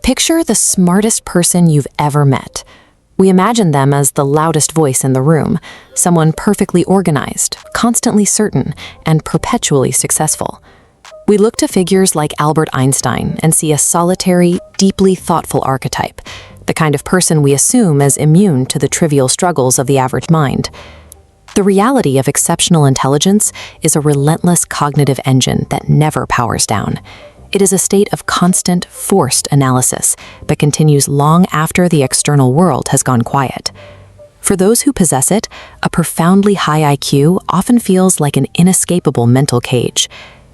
Picture the smartest person you've ever met. We imagine them as the loudest voice in the room, someone perfectly organized, constantly certain, and perpetually successful. We look to figures like Albert Einstein and see a solitary, deeply thoughtful archetype, the kind of person we assume as immune to the trivial struggles of the average mind. The reality of exceptional intelligence is a relentless cognitive engine that never powers down. It is a state of constant, forced analysis that continues long after the external world has gone quiet. For those who possess it, a profoundly high IQ often feels like an inescapable mental cage.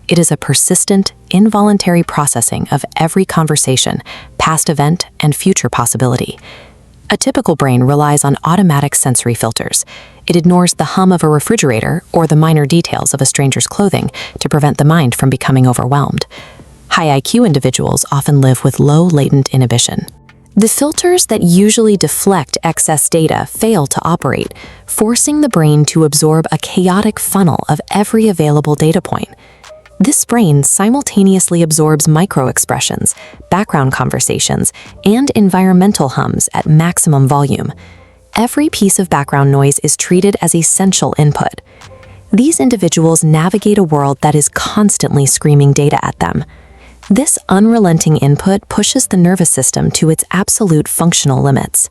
It is a persistent, involuntary processing of every conversation, past event, and future possibility. A typical brain relies on automatic sensory filters. It ignores the hum of a refrigerator or the minor details of a stranger's clothing to prevent the mind from becoming overwhelmed. High IQ individuals often live with low latent inhibition. The filters that usually deflect excess data fail to operate, forcing the brain to absorb a chaotic funnel of every available data point. This brain simultaneously absorbs micro-expressions, background conversations, and environmental hums at maximum volume. Every piece of background noise is treated as essential input. These individuals navigate a world that is constantly screaming data at them. This unrelenting input pushes the nervous system to its absolute functional limits.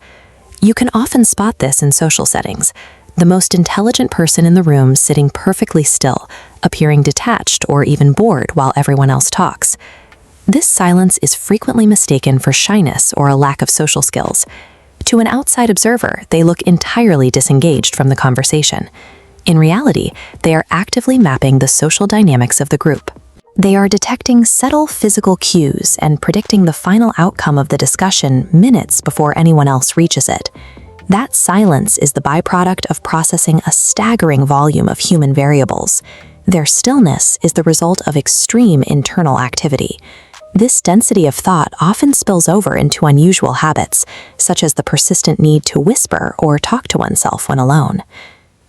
You can often spot this in social settings. The most intelligent person in the room sitting perfectly still, appearing detached or even bored while everyone else talks. This silence is frequently mistaken for shyness or a lack of social skills. To an outside observer, they look entirely disengaged from the conversation. In reality, they are actively mapping the social dynamics of the group. They are detecting subtle physical cues and predicting the final outcome of the discussion minutes before anyone else reaches it. That silence is the byproduct of processing a staggering volume of human variables. Their stillness is the result of extreme internal activity. This density of thought often spills over into unusual habits, such as the persistent need to whisper or talk to oneself when alone.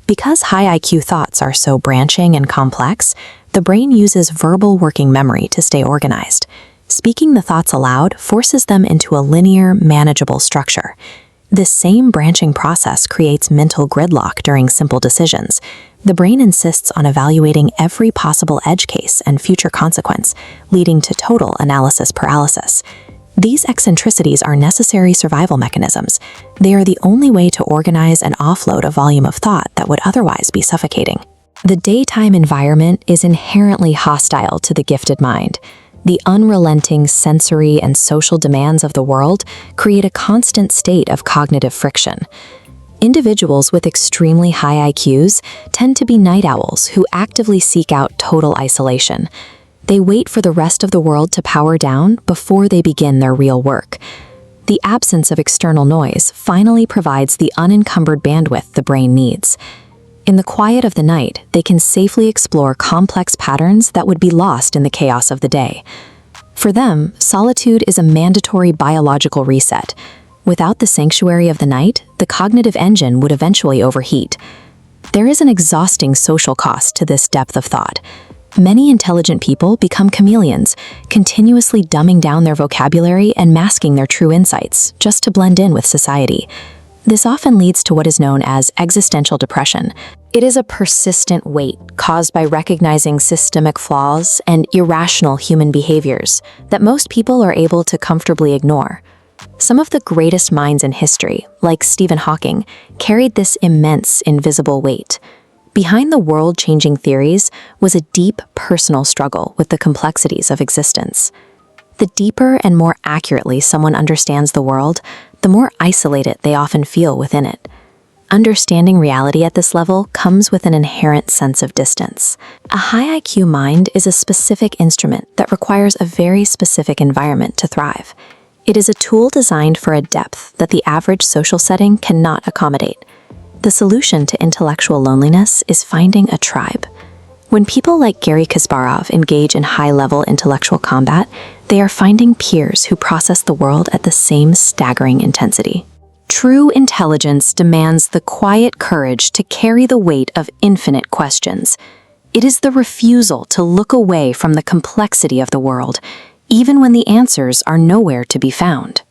Because high IQ thoughts are so branching and complex, the brain uses verbal working memory to stay organized. Speaking the thoughts aloud forces them into a linear, manageable structure. This same branching process creates mental gridlock during simple decisions. The brain insists on evaluating every possible edge case and future consequence, leading to total analysis paralysis. These eccentricities are necessary survival mechanisms. They are the only way to organize and offload a volume of thought that would otherwise be suffocating. The daytime environment is inherently hostile to the gifted mind. The unrelenting sensory and social demands of the world create a constant state of cognitive friction. Individuals with extremely high IQs tend to be night owls who actively seek out total isolation. They wait for the rest of the world to power down before they begin their real work. The absence of external noise finally provides the unencumbered bandwidth the brain needs. In the quiet of the night, they can safely explore complex patterns that would be lost in the chaos of the day. For them, solitude is a mandatory biological reset. Without the sanctuary of the night, the cognitive engine would eventually overheat. There is an exhausting social cost to this depth of thought. Many intelligent people become chameleons, continuously dumbing down their vocabulary and masking their true insights just to blend in with society. This often leads to what is known as existential depression. It is a persistent weight caused by recognizing systemic flaws and irrational human behaviors that most people are able to comfortably ignore. Some of the greatest minds in history, like Stephen Hawking, carried this immense invisible weight. Behind the world-changing theories was a deep personal struggle with the complexities of existence. The deeper and more accurately someone understands the world, the more isolated they often feel within it. Understanding reality at this level comes with an inherent sense of distance. A high IQ mind is a specific instrument that requires a very specific environment to thrive. It is a tool designed for a depth that the average social setting cannot accommodate. The solution to intellectual loneliness is finding a tribe. When people like Garry Kasparov engage in high-level intellectual combat, they are finding peers who process the world at the same staggering intensity. True intelligence demands the quiet courage to carry the weight of infinite questions. It is the refusal to look away from the complexity of the world. even when the answers are nowhere to be found.